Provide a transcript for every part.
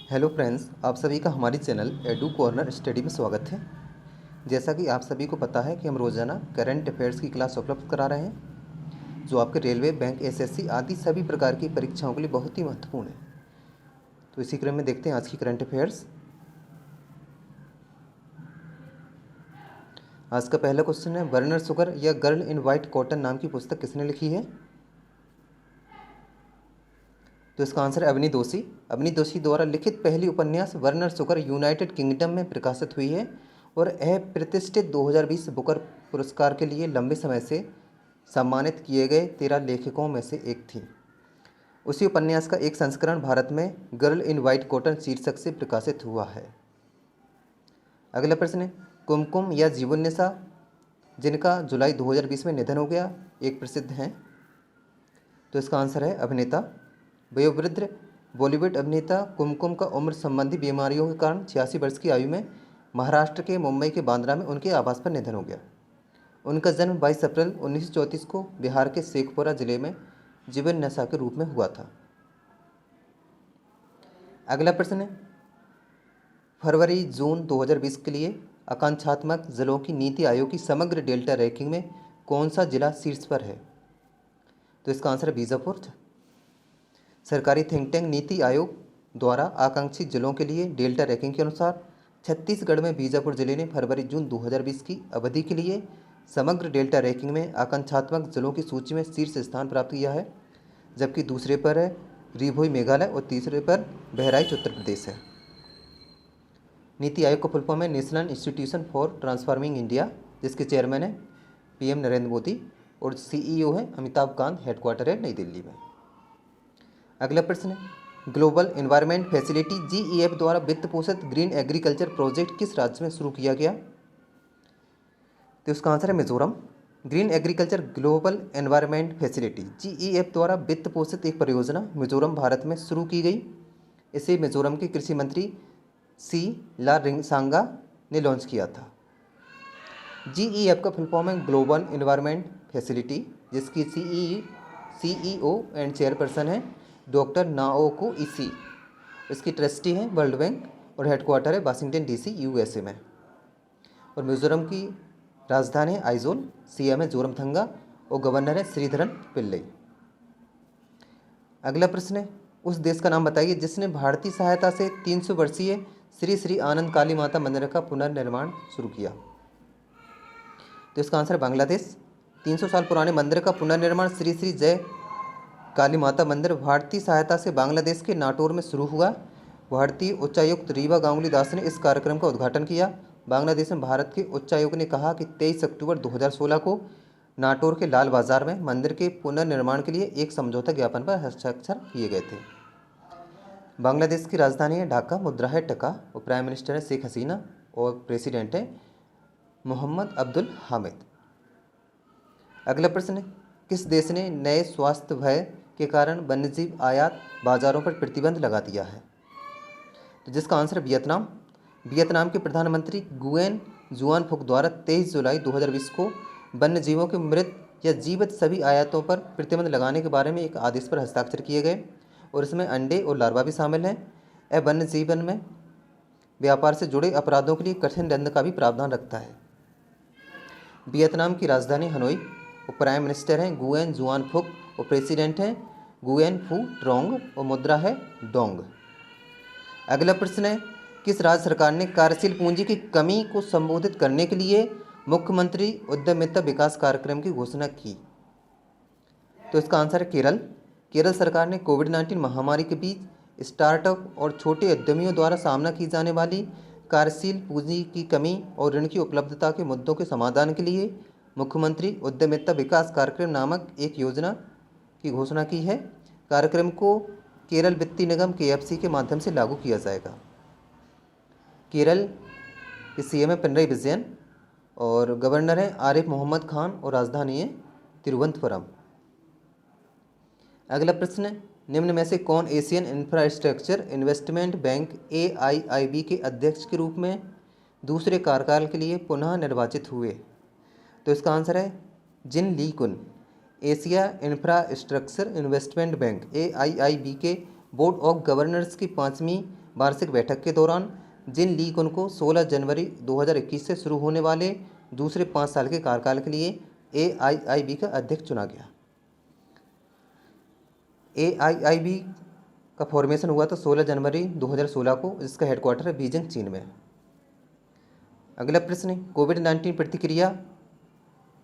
Hello friends, आप सभी का हमारी चैनल एडू कॉर्नर स्टडी में स्वागत है। जैसा कि आप सभी को पता है कि हम रोज़ाना करंट अफेयर्स की क्लास उपलब्ध करा रहे हैं, जो आपके रेलवे, बैंक, एसएससी आदि सभी प्रकार की परीक्षाओं के लिए बहुत ही महत्वपूर्ण है। तो इसी क्रम में देखते हैं आज की करंट अफेयर्स। आज का पहला क्वेश्चन है, वर्नर शुगर या गर्ल इन वाइट कॉटन नाम की पुस्तक किसने लिखी है? तो इसका आंसर है अवनी दोषी। अवनी दोषी द्वारा लिखित पहली उपन्यास वर्नर शुगर यूनाइटेड किंगडम में प्रकाशित हुई है और यह प्रतिष्ठित 2020 बुकर पुरस्कार के लिए लंबे समय से सम्मानित किए गए 13 लेखकों में से एक थी। उसी उपन्यास का एक संस्करण भारत में गर्ल इन वाइट कॉटन शीर्षक से प्रकाशित हुआ है। अगला प्रश्न है, कुमकुम या जीवन्नेशा जिनका जुलाई 2020 में निधन हो गया एक प्रसिद्ध हैं। तो इसका आंसर है अभिनेता। वयोवृद्ध बॉलीवुड अभिनेता कुमकुम का उम्र संबंधी बीमारियों के कारण 86 वर्ष की आयु में महाराष्ट्र के मुंबई के बांद्रा में उनके आवास पर निधन हो गया। उनका जन्म 22 अप्रैल 1934 को बिहार के शेखपुरा जिले में जीवन्नेशा के रूप में हुआ था। अगला प्रश्न है, फरवरी जून 2020 के लिए आकांक्षात्मक जिलों की नीति आयोग की समग्र डेल्टा रैंकिंग में कौन सा जिला शीर्ष पर है? तो इसका आंसर है बीजापुर। सरकारी थिंक टैंक नीति आयोग द्वारा आकांक्षी जिलों के लिए डेल्टा रैंकिंग के अनुसार छत्तीसगढ़ में बीजापुर जिले ने फरवरी जून 2020 की अवधि के लिए समग्र डेल्टा रैंकिंग में आकांक्षात्मक जिलों की सूची में शीर्ष स्थान प्राप्त किया है, जबकि दूसरे पर है रिभोई मेघालय और तीसरे पर बहराइच उत्तर प्रदेश है। नीति आयोग का फुल फॉर्म है national institution for transforming India, जिसके चेयरमैन है पीएम नरेंद्र मोदी और सीईओ है अमिताभ कांत, हेडक्वार्टर है नई दिल्ली में। अगला प्रश्न है, ग्लोबल एनवायरनमेंट फैसिलिटी जीईएफ द्वारा वित्त पोषित ग्रीन एग्रीकल्चर प्रोजेक्ट किस राज्य में शुरू किया गया? तो इसका आंसर है Mizoram. Green agriculture global environment facility GEF द्वारा वित्त पोषित एक परियोजना मिजोरम भारत में शुरू की गई। इसे मिजोरम के कृषि मंत्री सी ला रिंगसांगा ने लॉन्च किया था। जीईएफ का फुल फॉर्म है ग्लोबल एनवायरनमेंट फैसिलिटी, जिसकी सीईओ एंड चेयरपर्सन है डॉक्टर नाओको इसी। इसकी ट्रस्टी है वर्ल्ड बैंक और हेडक्वार्टर है वाशिंगटन डीसी यूएसए में। और मिजोरम की राजधानी है आइजोल, सीएम है जोरमथंगा और गवर्नर है श्रीधरन पिल्लई। अगला प्रश्न है, उस देश का नाम बताइए जिसने भारतीय सहायता से 300 वर्षीय श्री श्री आनंद काली माता मंदिर का पुनर्निर्माण शुरू किया। तो इसका आंसर है बांग्लादेश। 300 साल पुराने मंदिर का पुनर्निर्माण श्री श्री जय काली माता मंदिर भारतीय सहायता से बांग्लादेश के नाटोर में शुरू हुआ। भारतीय उच्चायुक्त रीवा गांगुली दास ने इस कार्यक्रम का उद्घाटन किया। बांग्लादेश में भारत के उच्चायुक्त ने कहा कि 23 अक्टूबर 2016 को नाटोर के लाल बाजार में मंदिर के पुनर्निर्माण के लिए एक समझौता ज्ञापन पर हस्ताक्षर किए गए थे। बांग्लादेश की राजधानी है ढाका, मुद्रा है टका और प्राइम मिनिस्टर है शेख हसीना और प्रेसिडेंट है मोहम्मद अब्दुल हामिद। अगला प्रश्न है, किस देश ने नए स्वास्थ्य भय के कारण वन्यजीव आयात बाजारों पर प्रतिबंध लगा दिया है? तो जिसका आंसर है वियतनाम। वियतनाम के प्रधानमंत्री गुएन जुआन फुक द्वारा 23 जुलाई 2020 को वन्यजीवों के मृत या जीवित सभी आयातों पर प्रतिबंध लगाने के बारे में एक आदेश पर हस्ताक्षर किए गए और इसमें अंडे और लार्वा भी शामिल हैं। यह वन्य जीवन में व्यापार से जुड़े अपराधों के लिए कठिन दंड का भी प्रावधान रखता है। वियतनाम की राजधानी हनोई और प्राइम मिनिस्टर हैं गुएन जुआन फुक और प्रेसिडेंट हैं गुएन फू ट्रोंग और मुद्रा है डोंग। अगला प्रश्न है, किस राज्य सरकार ने कार्यशील पूंजी की कमी को संबोधित करने के लिए मुख्यमंत्री उद्यमिता विकास कार्यक्रम की घोषणा की? तो इसका आंसर है केरल। केरल सरकार ने कोविड-19 महामारी के बीच स्टार्टअप और छोटे उद्यमियों द्वारा सामना की जाने वाली कार्यशील पूंजी की कमी और ऋण की उपलब्धता के मुद्दों के समाधान के लिए मुख्यमंत्री उद्यमिता विकास कार्यक्रम नामक एक योजना की घोषणा की है। कार्यक्रम को केरल वित्तीय निगम केएफसी के माध्यम से लागू किया जाएगा। केरल के सीएम है पिनरई विजयन और गवर्नर है आरिफ मोहम्मद खान और राजधानी है तिरुवनंतपुरम। अगला प्रश्न है, निम्न में से कौन Asian infrastructure investment bank AIIB के अध्यक्ष के रूप में दूसरे कार्यकाल के लिए पुनः निर्वाचित हुए? तो इसका आंसर है जिन ली कुन। Asia infrastructure investment bank AIIB के बोर्ड ऑफ गवर्नर्स की 5वीं वार्षिक बैठक के दौरान जिन लीगों को 16 जनवरी 2021 से शुरू होने वाले दूसरे 5 साल के कार्यकाल के लिए AIIB का अध्यक्ष चुना गया। AIIB का फॉर्मेशन हुआ था 16 जनवरी 2016 को, जिसका हेडक्वार्टर है बीजिंग, चीन में। अगला प्रश्न, कोविड-19 प्रतिक्रिया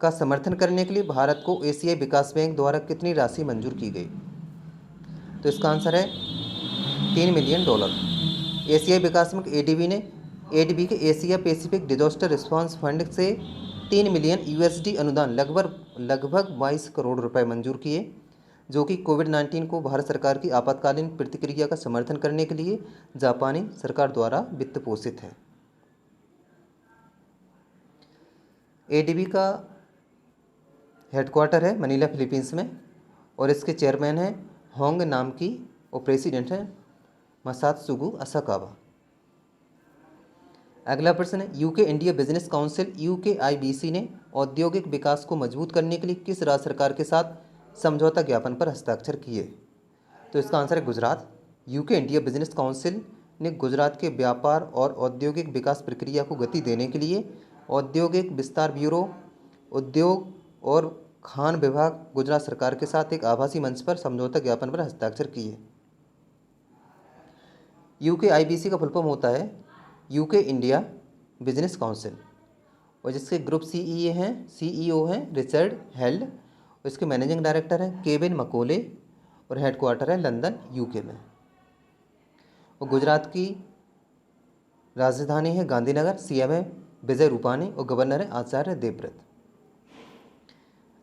का समर्थन करने के लिए भारत को एशियाई विकास बैंक द्वारा कितनी राशि मंजूर की गई? तो इसका आंसर है $3 मिलियन। एशियाई विकास बैंक ADB के Asia Pacific disaster response fund से 3 मिलियन USD अनुदान लगभग 22 करोड़ रुपए मंजूर किए, जो कि कोविड-19 को भारत सरकार की आपातकालीन प्रतिक्रिया का समर्थन करने के लिए जापानी सरकार द्वारा वित्त पोषित है। ADB का हेडक्वार्टर है मनीला, फिलीपींस में, और इसके चेयरमैन हैं होंग नाम की और प्रेसिडेंट हैं मसात्सुगु असाकावा। अगला प्रश्न है, UK India business council UKIBC ने औद्योगिक विकास को मजबूत करने के लिए किस राज्य सरकार के साथ समझौता ज्ञापन पर हस्ताक्षर किए? तो इसका आंसर है Gujarat. UK India business council ने गुजरात के व्यापार और औद्योगिक विकास प्रक्रिया को गति देने के लिए औद्योगिक विस्तार ब्यूरो, उद्योग और खान विभाग गुजरात सरकार के साथ एक आभासी मंच पर समझौता ज्ञापन पर हस्ताक्षर किए। UKIBC का फुल फॉर्म होता है यूके इंडिया बिजनेस काउंसिल, और जिसके ग्रुप CEO हैं रिचर्ड हेल्ड, और इसके मैनेजिंग डायरेक्टर हैं केविन मकोले, और हेडक्वार्टर है लंदन, UK में। और गुजरात की राजधानी है गांधीनगर, CM है विजय रूपानी, और गवर्नर है आचार्य देवव्रत।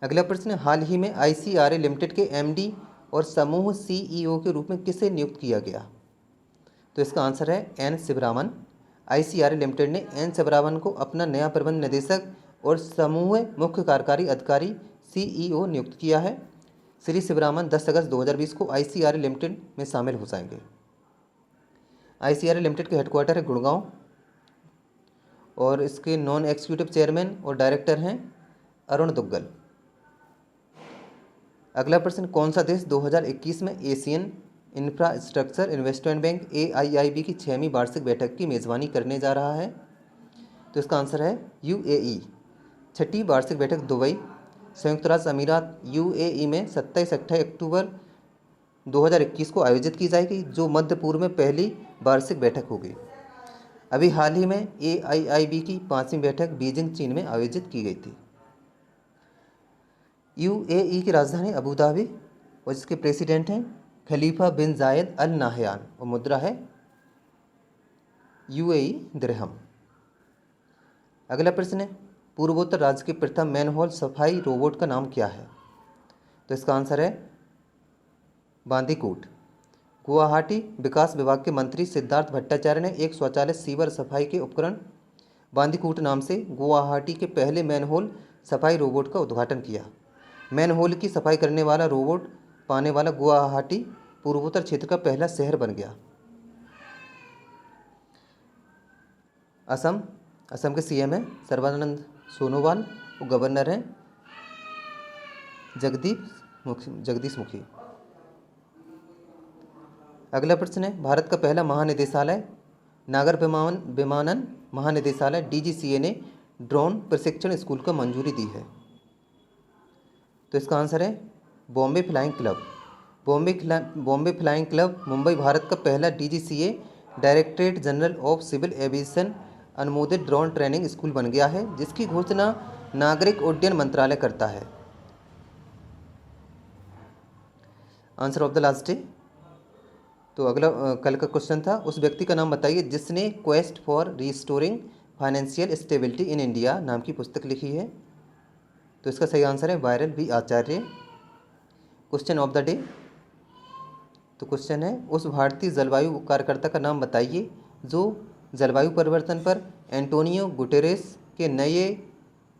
अगला प्रश्न, हाल ही में ICRA लिमिटेड के MD और समूह CEO के रूप में किसे नियुक्त किया गया? तो इसका आंसर है N शिवरामन। ICRA लिमिटेड ने N शिवरामन को अपना नया प्रबंध निदेशक और समूह मुख्य कार्यकारी अधिकारी CEO नियुक्त किया है। श्री शिवरामन 10 अगस्त 2020 को ICRA लिमिटेड में शामिल हो जाएंगे। ICRA लिमिटेड के हेडक्वार्टर है गुड़गांव, और इसके नॉन एग्जीक्यूटिव चेयरमैन और डायरेक्टर हैं अरुण दुग्गल। अगला प्रश्न, कौन सा देश 2021 में Asian infrastructure investment bank AIIB की 6वीं वार्षिक बैठक की मेज़बानी करने जा रहा है? तो इसका आंसर है UAE। 6ठी वार्षिक बैठक दुबई, संयुक्त राज्य अमीरात UAE में 27-28 अक्टूबर 2021 को आयोजित की जाएगी, जो मध्य पूर्व में पहली वार्षिक बैठक होगी। अभी हाल ही में AIIB की 5वीं बैठक बीजिंग, चीन में आयोजित की गई थी। UAE की राजधानी अबू धाबी, और जिसके प्रेसिडेंट हैं खलीफा बिन जायद अल नाहयान, और मुद्रा है UAE दिरहम। अगला प्रश्न है, पूर्वोत्तर राज्य के प्रथम मैनहोल सफाई रोबोट का नाम क्या है? तो इसका आंसर है बांदीकूट। गुवाहाटी विकास विभाग के मंत्री सिद्धार्थ भट्टाचार्य ने एक शौचालय सीवर सफाई के उपकरण बांदीकूट नाम से गुवाहाटी के पहले मैनहोल सफाई रोबोट का उद्घाटन किया। मैनहोल की सफाई करने वाला रोबोट पाने वाला गुवाहाटी पूर्वोत्तर क्षेत्र का पहला शहर बन गया। असम के CM हैं सर्बानंद सोनोवाल, और गवर्नर हैं जगदीश मुखी। अगला प्रश्न है, भारत का पहला महानिदेशालय नागर विमानन महानिदेशालय DGCA ने ड्रोन प्रशिक्षण स्कूल को मंजूरी दी है? तो इसका आंसर है Bombay flying club. Bombay flying club Mumbai Bharat का पहला DGCA directorate general of civil aviation अनुमोदित ड्रोन ट्रेनिंग स्कूल बन गया है, जिसकी घोषणा नागरिक उड्डयन मंत्रालय करता है। Answer of the last day. तो अगला कल का क्वेश्चन था, उस व्यक्ति का नाम बताइए जिसने quest for restoring financial stability in India नाम की पुस्तक लिखी है? तो इसका सही आंसर है viral V Acharya. Question of the day, तो क्वेश्चन है, उस भारतीय जलवायु कार्यकर्ता का नाम बताइए जो जलवायु परिवर्तन पर एंटोनियो गुटेरेस के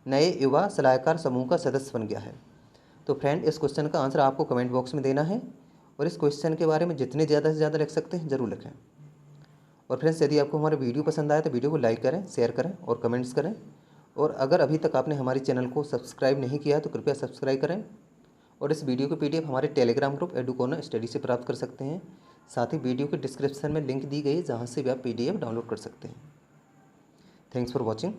नए युवा सलाहकार समूह का सदस्य बन गया है। तो फ्रेंड, इस क्वेश्चन का आंसर आपको कमेंट बॉक्स में देना है, और इस क्वेश्चन के बारे में जितने ज़्यादा से ज़्यादा लिख सकते हैं ज़रूर लिखें। और फ्रेंड्स, यदि आपको हमारा वीडियो पसंद आए तो वीडियो को लाइक करें, शेयर करें और कमेंट्स करें। और अगर अभी तक आपने हमारे चैनल को सब्सक्राइब नहीं किया है तो कृपया सब्सक्राइब करें। और इस वीडियो की PDF हमारे टेलीग्राम ग्रुप एडुकोना स्टडी से प्राप्त कर सकते हैं, साथ ही वीडियो के डिस्क्रिप्शन में लिंक दी गई है जहाँ से भी आप PDF डाउनलोड कर सकते हैं। Thanks for watching.